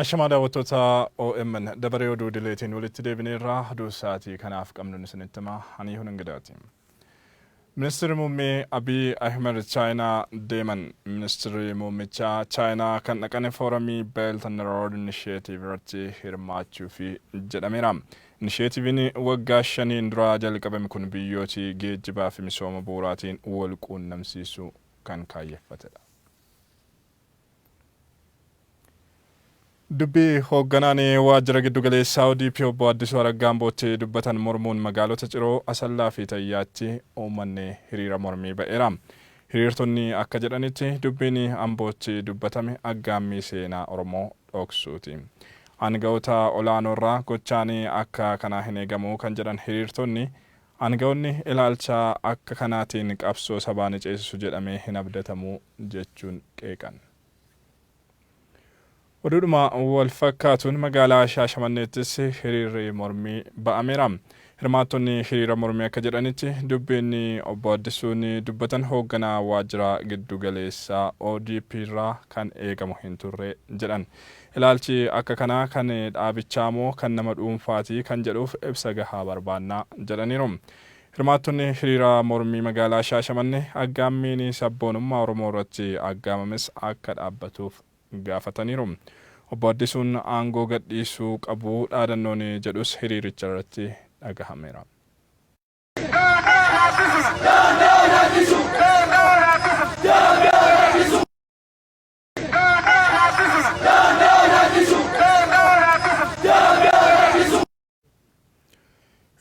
Ashamada watota OMN dabare oduu dileetiin walitti deebineerraa oduu sa'aatii kanaaf qabnuun isinittima ani hunangadaati. Ministeerri muummee Abiy Ahmed China deeman. Ministeerri muummichaa China kan dhaqan foorumii Belt and Road Initiative irratti hirmaachuuf jedhameera. Initiatiiviin waggaa 5 dura jalqabame kun biyyooti geejjibaa fi misooma bu'uuraatiin wal quunnamsiisuu kan kaayeffatedha. Dubbii hoogganaan waajjira giddu galeessaa ODP Addisu Arega dubbatan mormuun magaalota Ciroo, Asallaa fi Tayyaatti uummanni hiriira mormii ba'eera. Hiriirtonni akka jedhanitti dubbiin Ambootti dubbatame aggaammii seenaa Oromoo dhoksuuti. Aangawoota olaanoorraa gochaan akka kanaa hin eegamu kan jedhan hiriirtonni aangawoonni ilaalcha akka kanaatiin qabsoo sabaa ceesisu jedhamee hin abdatamu jechuun qeeqan. Oduudhuma wal fakkaatuun magaalaa Shaashamanneettis hiriirri mormii ba'ameera. Hirmaattonni hiriira mormii akka jedhanitti dubbiin obbo Addisuun dubbatan hoogganaa waajjira giddu galeessaa ODP irraa kan eegamu hin turre jedhan. Ilaalchi akka kanaa kan dhaabichaa moo kan nama dhuunfaati kan jedhuuf ibsa gahaa barbaannaa jedhaniiru. Hirmaattonni hiriira mormii magaalaa Shaashamannee aggaammiin sabboonummaa Oromoo irratti aggaamames akka dhaabbatuuf gaafataniiru. Obbo Addisuun aangoo gadhiisuu qabu dhaadannoon jedhus hiriiricha irratti dhagahameera.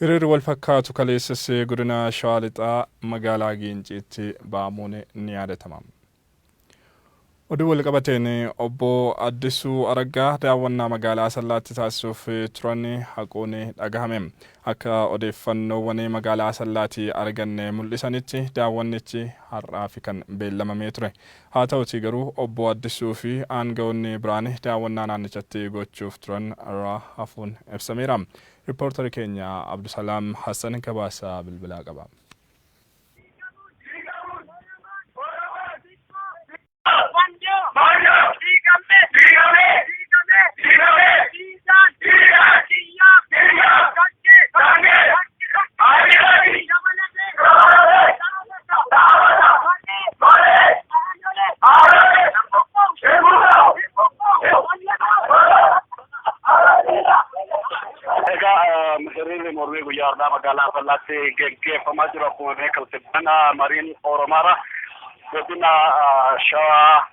Hiriirri wal fakkaatu kaleessas godina Shawaa Lixaa magaalaa Giinciitti ba'amuun ni yaadatama. Oduu wal qabateen obbo Addisu Arega daawwannaa magaalaa Asallaatti taasisuuf turan haquun dhagahame. Akka odeeffannoowwan magaalaa Asallaatti arganne mul'isanitti daawwannichi har'aaf kan beellamamee ture. Haa ta'utii garuu obbo Addisuu fi aangawoonni biraan daawwannaa naannichatti gochuuf turan irraa hafuun ibsameera. Riippoortari keenya Abdusalaam Hassan gabaasaa bilbilaa qaba. Mormii guyyaa har'aa magaalaa Asallaatti geggeeffamaa jiru akkuma beekamu bana mariin Oromaara godina Shawaa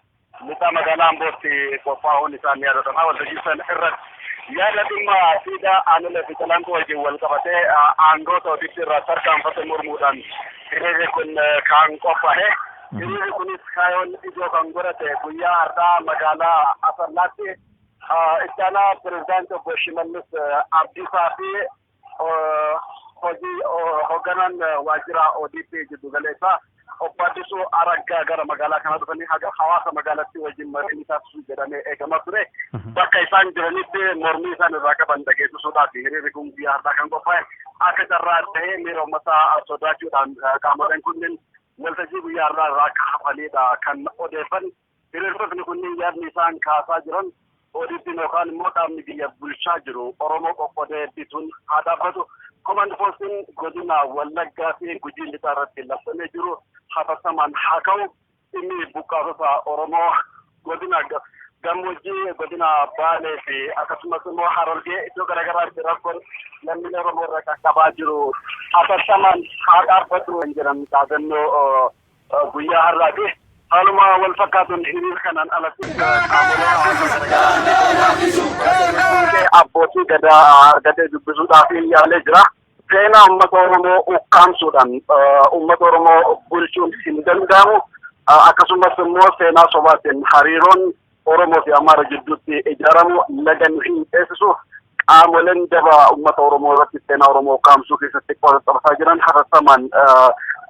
Lixaa magaalaa Ambootti qophaa'uun isaanii yaadatama. Waltajjii sana irratti yaada dhimma siidaa aanolee fi calaanqoo wajjin wal qabatee aangoota ODP irraa tarkaanfate mormuudhaan hiriirri kun kan qophaa'e. Hiriirri kunis kaayoon ijoo kan godhate guyyaa har'aa magaalaa Asallaatti itti aanaa pirezidaantii obbo Shimallis Abdiisaa fi hojii hoogganaan waajjira ODP giddu galeessaa obbo Addisu Arega gara magaalaa kana dhufanii hawaasa magaalattii wajjin marii taasisuu jedhamee eegamaa ture. Bakka isaan jiranitti mormii isaan irraa qaban dhageessisuudhaaf hiriirri kun guyyaa har'aa kan qophaa'e. Akka carraa ta'ee miira uummataa sodaachuudhaan qaamoleen kunneen waltajjii guyyaa har'aa irraa akka hafanidha kan odeeffan. Hiriirtonni kunneen yaadni isaan kaasaa jiran ODP yookaan immoo dhaabni biyya bulchaa jiru Oromoo qoqqoodee bituun haa dhaabbatu. Command Postiin godina Wallaggaa fi Gujii Lixaa irratti labsamee jiru hatattamaan haa ka'u. Inni buqqaatota Oromoo godina gammoojjii godina Baalee fi akkasumas immoo Harargee iddoo garaagaraatti rakkoon lammiilee Oromoo irra qaqqabaa jiru hatattamaan haa dhaabbatu kan jedhan dhaadannoo guyyaa har'aati. Haaluma wal fakkaatuun hiriira kanaan alatti abbootii gadaa dubbisuudhaaf yaalee jira. Seenaa uummata Oromoo ukkaamsuudhaan uummata Oromoo bulchuun hin danda'amu. Akkasumas immoo seenaa sobaatiin hariiroon Oromoo fi Amaara gidduutti ijaaramu laga hin ceesisu. Qaamoleen daba uummata Oromoo irratti seenaa Oromoo ukkaamsuu keessatti qorataa jiran hatattamaan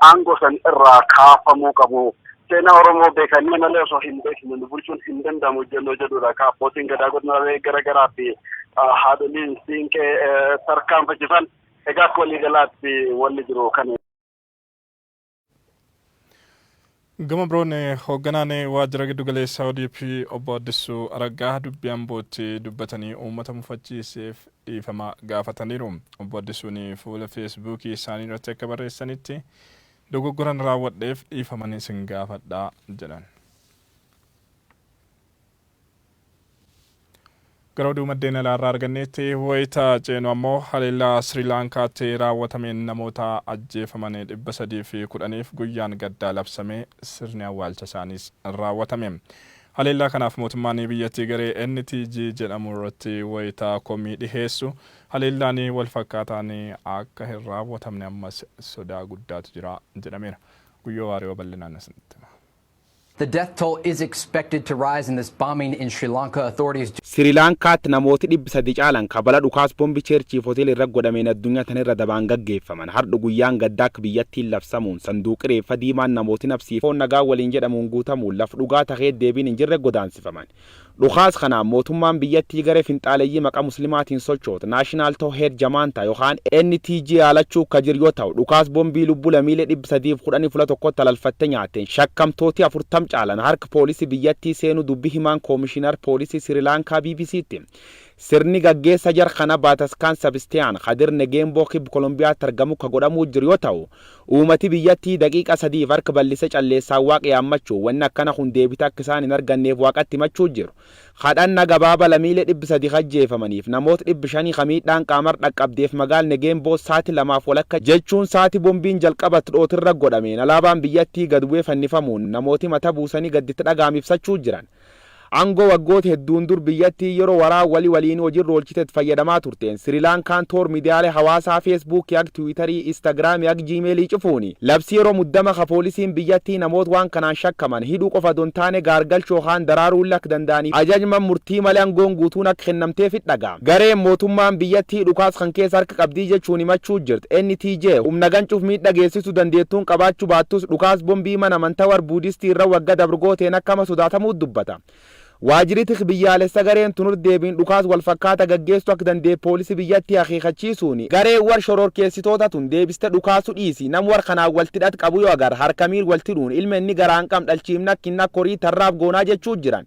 aangoo san irraa kaafamuu qabu. Seenaa Oromoo beekanii malee osoo hin beekne bulchuun hin danda'amu jennoo jedhudha. Abbootiin gadaa godinaalee garaagaraa fi haadholiin siinqee tarkaanfachiisan egaa akka waliigalaatti wanni jiru kan. Gama biroon hoogganaan waajjira giddu galeessaa ODP obbo Addisu Arega dubbii Ambootti dubbatanii uummata mufachiiseef dhiifama gaafataniiru. Obbo Addisuun fuula feesbuukii isaanii irratti akka barreessanitti dogoggoran raawwadheef dhiifama isin gaafadhaa jedhan. Gara oduu maddeen alaarraa arganneetti wayita ceenu ammoo haleellaa Sri Lankaatti raawwatameen namoota ajjeefaman 310 guyyaan gaddaa labsamee sirni awwaalcha isaaniis raawwatame. Haleellaa kanaaf mootummaan biyyattii garee NTG jedhamu irratti wayita komii dhiheessu haleellaan wal fakkaataan akka hin raawwatamne ammas sodaa guddaatu jira jedhameera. Guyyoo waaree bal'inaan asinitti. The death toll is expected to rise in this bombing in Sri Lanka. Authorities Sri Lankaatti namooti 300 caalan kabala dhukaas bombi cheerchiif hoteela irra godhameen addunyaa tanirra dabaan gaggeeffaman har'a guyyaan gaddaa akka biyyattiin labsamuun sanduuqi reeffa diimaan namooti nafsiifoon nagaa waliin jedhamuun guutamuun laf dhugaa tahee deebiin hin jirre godaansifaman. Dhukaas kanaan mootummaan biyyattii garee finxaaleeyyii maqaa muslimaatiin sochoota Naashinaal Tawhiid Jamaantaa yookaan NTG haalachuu akka jiru yoo ta'u dhukaas bombii lubbuu lammiilee 311 talalfatte nyaateen shakkamtooti 40 caalan harka poolisii biyyattii seenuu dubbii himaan koomishinar poolisii Sri Lankaa BBC'tti. Sirni gaggeessa jar kana Baataskaan Sabistiyaan Khadir Negeemboo kibba Kolombiyaatti argamu ka godhamuu jiru yoo ta'u uummati biyyattii daqiiqa 3 harka bal'ise calleessaa waaqa yaammachuu wanni akkana kun deebita akka isaan hin arganneef waaqatti himachuu jiru. Kadhanna gabaaba lammiilee 300 ajjeefamaniif namoota 500 kamiidhaan qaamar dhaqqabdeef magaal Negeemboo saati 2 walakka jechuun saati bombiin jalqabatti dhootirra godhameen alaabaan biyyattii gad bu'ee fannifamuun namooti mata buusanii gadditti dhagaam ibsachuu jiran. Angoo waggoota hedduun dur biyyattii yeroo waraa waliin hojiirra oolchiteet fayyadamaa turteen Sri Lankaan toor miidiyaalee hawaasaa Facebook yak Twiiterii Instagram yak Gmailii cufuuni labsi yeroo muddama ka poolisiin biyyattii namoota waan kanaan shakkaman hidhuu qofa don taane gaargalchoo haan daraaruun lak danda'aniif ajajman murtii malee angoon guutuun akka kennamteef dhagaam. Gareen mootummaan biyyattii dhukaas kan keessa harka qabdii jechuun himachuu jirti. NTJ humna gancuuf miidhaa geessisuu dandeettuun qabaachuu baattus dhukaas bombii mana amantaa war buudistii irra wagga dabrgooteen akkama sodaatamuu dubbata. Waajjirri biyyaalessa gareen tunur deebiin dhukaas wal fakkaata gaggeessu akka dandee poolisii biyyattii akeekachiisuuni garee war shororkeessitoota tun deebiste dhukaasu dhiisi nam war kanaan walti dhat qabu yoo agar harkamiir walti dhuun ilma inni garaan qam dhalchiimna kinna korii tarraaf goonaa jechuu jiran.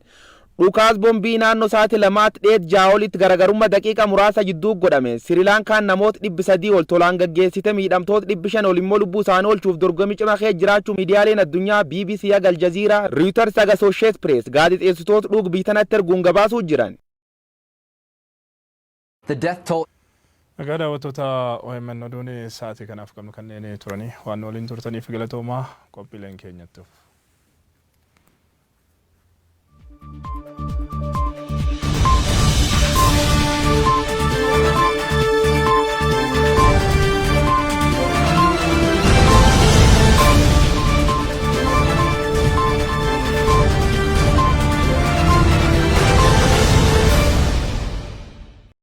Dhukaas bombii naannoo saati lamaatti dheet jaa'olitti garagarummaa daqiiqa muraasa jidduu godhame Sri Lankaan namoota 300 ol tolaan gaggeessite miidhamtoota 500 ol immoo lubbuu isaanii oolchuuf dorgommii cimaa kee jiraachuu miidiyaaleen addunyaa BBC Al Jazeera Reuters Associated Press gaazexeessitoota dhug biitanatti erguun gabaasuu jiran. The death toll Nagaa daawwattoota OMN oduun sa'aatii kanaaf qabnu kanneen turanii waan waliin turtaniif galatoomaa qophiileen keenyatti.